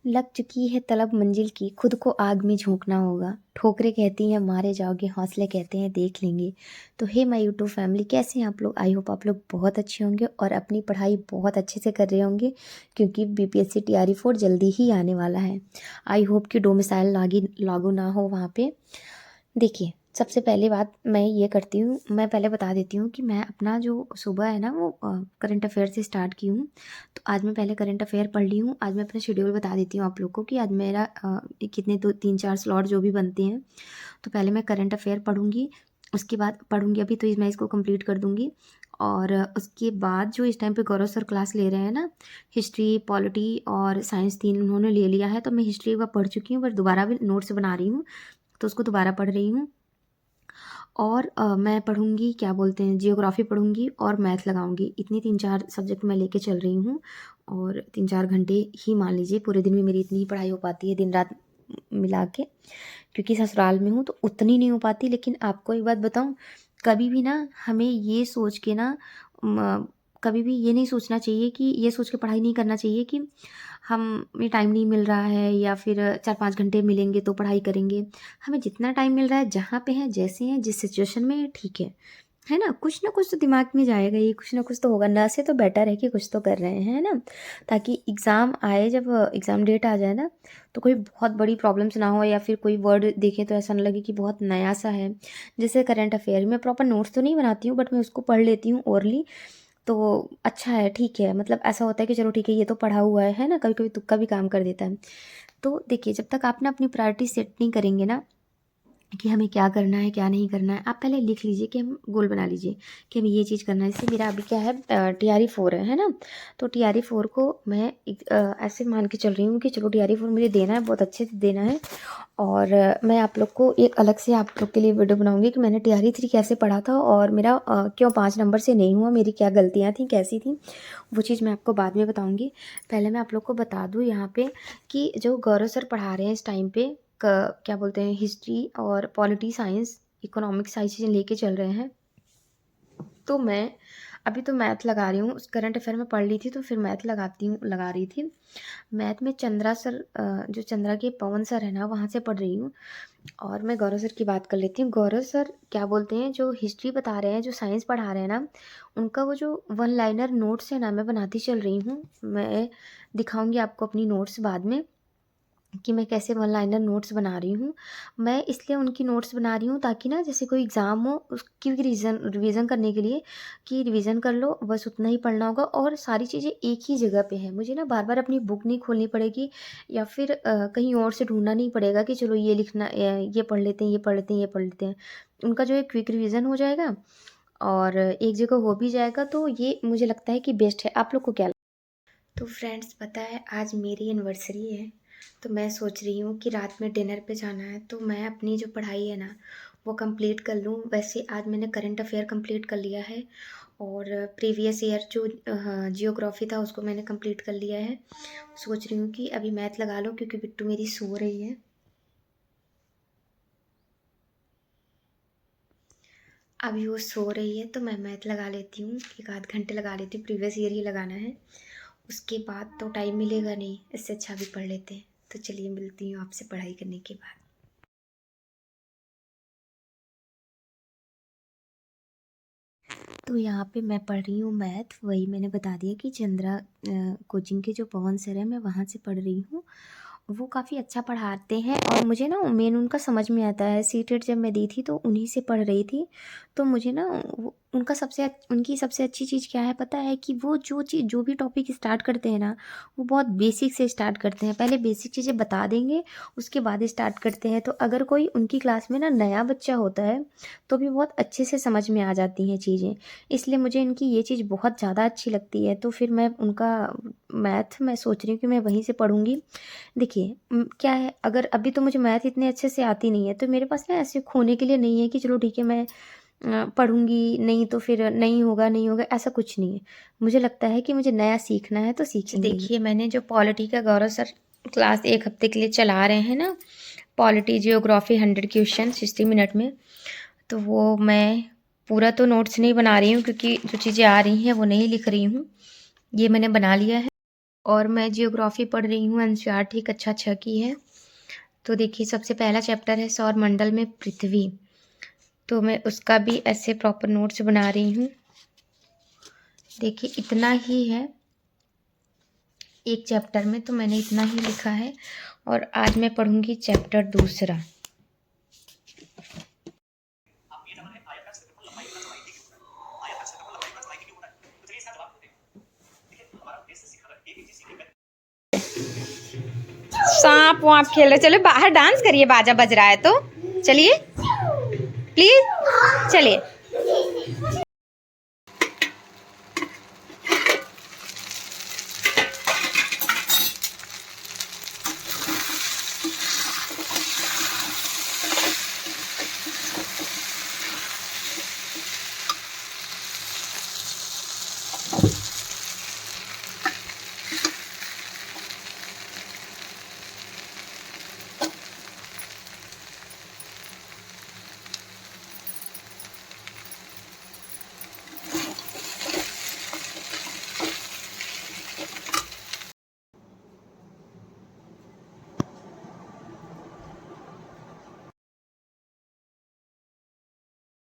लग चुकी है तलब मंजिल की, खुद को आग में झोंकना होगा। ठोकरें कहती हैं मारे जाओगे, हौसले कहते हैं देख लेंगे। तो हे माय यूट्यूब फैमिली, कैसे हैं आप लोग? आई होप आप लोग बहुत अच्छे होंगे और अपनी पढ़ाई बहुत अच्छे से कर रहे होंगे, क्योंकि बीपीएससी टीआरई 4 जल्दी ही आने वाला है। आई होप कि डोमिसाइल लागू ना हो वहाँ पे। देखिए, सबसे पहली बात मैं ये करती हूँ, मैं पहले बता देती हूँ कि मैं अपना जो सुबह है ना वो करंट अफेयर से स्टार्ट की हूँ। तो आज मैं पहले करंट अफेयर पढ़ ली हूँ। आज मैं अपना शेड्यूल बता देती हूँ आप लोग को कि आज मेरा कितने 2 3 4 स्लॉट जो भी बनते हैं। तो पहले मैं करंट अफेयर पढ़ूँगी, उसके बाद पढ़ूँगी अभी तो मैं इसको कंप्लीट कर दूँगी। और उसके बाद जो इस टाइम पे गौरव सर क्लास ले रहे हैं ना, हिस्ट्री, पॉलिटी और साइंस 3 उन्होंने ले लिया है। तो मैं हिस्ट्री एक बार पढ़ चुकी हूँ, बट दोबारा भी नोट्स बना रही हूँ, तो उसको दोबारा पढ़ रही हूँ। और मैं पढ़ूँगी क्या बोलते हैं, जियोग्राफ़ी पढ़ूँगी और मैथ लगाऊँगी। इतनी 3 4 सब्जेक्ट मैं लेके चल रही हूँ। और 3 4 घंटे ही मान लीजिए, पूरे दिन में मेरी इतनी ही पढ़ाई हो पाती है दिन रात मिला के, क्योंकि ससुराल में हूँ तो उतनी नहीं हो पाती। लेकिन आपको एक बात बताऊँ, कभी भी ना हमें ये सोच के ना कभी भी ये नहीं सोचना चाहिए, कि ये सोच के पढ़ाई नहीं करना चाहिए कि हमें टाइम नहीं मिल रहा है या फिर 4 5 घंटे मिलेंगे तो पढ़ाई करेंगे। हमें जितना टाइम मिल रहा है, जहाँ पे हैं, जैसे हैं, जिस सिचुएशन में हैं, ठीक है ना? कुछ ना कुछ तो दिमाग में जाएगा ही, कुछ ना कुछ तो होगा। ना से तो बेटर है कि कुछ तो कर रहे हैं, है ना? ताकि एग्ज़ाम आए, जब एग्ज़ाम डेट आ जाए ना, तो कोई बहुत बड़ी प्रॉब्लम्स ना हो, या फिर कोई वर्ड देखें तो ऐसा ना लगे कि बहुत नया सा है। जैसे करंट अफेयर में प्रॉपर नोट्स तो नहीं बनाती हूँ, बट मैं उसको पढ़ लेती हूँ ओरली। तो अच्छा है, ठीक है। मतलब ऐसा होता है कि चलो ठीक है, ये तो पढ़ा हुआ है ना? कभी-कभी तुक्का भी काम कर देता है। तो देखिए, जब तक आप ना अपनी प्रायोरिटी सेट नहीं करेंगे ना कि हमें क्या करना है, क्या नहीं करना है, आप पहले लिख लीजिए, कि हम गोल बना लीजिए कि हमें ये चीज़ करना है। जैसे मेरा अभी क्या है, टीआरई 4 है ना? तो टीआरई 4 को मैं ऐसे मान के चल रही हूँ कि चलो टीआरई 4 मुझे देना है, बहुत अच्छे से देना है। और मैं आप लोग को एक अलग से आप लोग के लिए वीडियो बनाऊँगी कि मैंने टीआरई 3 कैसे पढ़ा था, और मेरा क्यों 5 नंबर से नहीं हुआ, मेरी क्या गलतियाँ थी, कैसी थी, वो चीज़ मैं आपको बाद में बताऊँगी। पहले मैं आप लोग को बता दूँ यहाँ पे कि जो गौरव सर पढ़ा रहे हैं इस टाइम पे, क्या बोलते हैं, हिस्ट्री और पॉलिटी, साइंस, इकोनॉमिक्स, सारी चीज़ें लेके चल रहे हैं। तो मैं अभी तो मैथ लगा रही हूँ, उस करंट अफेयर में पढ़ ली थी तो फिर मैथ लगा रही थी। मैथ में चंद्रा सर, जो चंद्रा के पवन सर है ना, वहाँ से पढ़ रही हूँ। और मैं गौरव सर की बात कर लेती हूँ। गौरव सर क्या बोलते हैं, जो हिस्ट्री बता रहे हैं, जो साइंस पढ़ा रहे हैं ना, उनका वो जो वन लाइनर नोट्स है ना, मैं बनाती चल रही हूँ। मैं दिखाऊँगी आपको अपनी नोट्स बाद में, कि मैं कैसे वन लाइनर नोट्स बना रही हूँ। मैं इसलिए उनकी नोट्स बना रही हूँ ताकि ना, जैसे कोई एग्ज़ाम हो उसकी भी रिवीज़न करने के लिए, कि रिवीज़न कर लो, बस उतना ही पढ़ना होगा और सारी चीज़ें एक ही जगह पे हैं। मुझे ना बार-बार अपनी बुक नहीं खोलनी पड़ेगी, या फिर कहीं और से ढूँढना नहीं पड़ेगा कि चलो ये लिखना, ये पढ़ लेते हैं, ये पढ़ लेते हैं, ये पढ़ लेते हैं। उनका जो है क्विक रिवीज़न हो जाएगा और एक जगह हो भी जाएगा, तो ये मुझे लगता है कि बेस्ट है। आप लोग को क्या? तो फ्रेंड्स, पता है आज मेरी एनिवर्सरी है, तो मैं सोच रही हूँ कि रात में डिनर पे जाना है, तो मैं अपनी जो पढ़ाई है ना वो कंप्लीट कर लूँ। वैसे आज मैंने करंट अफेयर कंप्लीट कर लिया है, और प्रीवियस ईयर जो जियोग्राफी था उसको मैंने कंप्लीट कर लिया है। सोच रही हूँ कि अभी मैथ लगा लूँ, क्योंकि बिट्टू मेरी सो रही है। अभी वो सो रही है, तो मैं मैथ लगा लेती हूँ, 1 आध घंटे लगा लेती हूँ, प्रीवियस ईयर ही लगाना है। उसके बाद तो टाइम मिलेगा नहीं, इससे अच्छा भी पढ़ लेते हैं। तो चलिए, मिलती हूँ आपसे पढ़ाई करने के बाद। तो यहाँ पे मैं पढ़ रही हूँ मैथ, वही मैंने बता दिया कि चंद्रा कोचिंग के जो पवन सर है, मैं वहाँ से पढ़ रही हूँ। वो काफ़ी अच्छा पढ़ाते हैं, और मुझे ना मेन उनका समझ में आता है। सीटेट जब मैं दी थी तो उन्हीं से पढ़ रही थी, तो मुझे ना उनकी सबसे अच्छी चीज़ क्या है पता है, कि वो जो भी टॉपिक स्टार्ट करते हैं ना, वो बहुत बेसिक से स्टार्ट करते हैं। पहले बेसिक चीज़ें बता देंगे, उसके बाद स्टार्ट करते हैं। तो अगर कोई उनकी क्लास में ना नया बच्चा होता है, तो भी बहुत अच्छे से समझ में आ जाती हैं चीज़ें। इसलिए मुझे इनकी ये चीज़ बहुत ज़्यादा अच्छी लगती है। तो फिर मैं उनका मैथ, मैं सोच रही हूँ कि मैं वहीं से पढ़ूँगी। देखिए, क्या है, अगर अभी तो मुझे मैथ इतने अच्छे से आती नहीं है, तो मेरे पास ना ऐसे खोने के लिए नहीं है कि चलो ठीक है, मैं पढ़ूँगी, नहीं तो फिर नहीं होगा, ऐसा कुछ नहीं है। मुझे लगता है कि मुझे नया सीखना है तो सीखेंगे ही। देखिए, मैंने जो पॉलिटी का गौरव सर क्लास 1 हफ्ते के लिए चला रहे हैं ना, पॉलिटी, जियोग्राफी 100 क्वेश्चन 60 मिनट में, तो वो मैं पूरा तो नोट्स नहीं बना रही हूँ, क्योंकि जो चीज़ें आ रही हैं वो नहीं लिख रही हूँ। ये मैंने बना लिया है, और मैं जियोग्राफी पढ़ रही हूँ एनसीईआरटी कक्षा 6 की है। तो देखिए सबसे पहला चैप्टर है सौर मंडल में पृथ्वी। तो मैं उसका भी ऐसे प्रॉपर नोट्स बना रही हूँ। देखिए इतना ही है एक चैप्टर में, तो मैंने इतना ही लिखा है और आज मैं पढ़ूंगी चैप्टर दूसरा। सांप वाप खेल रहे, चलो बाहर डांस करिए, बाजा बज रहा है तो चलिए प्लीज चलिए।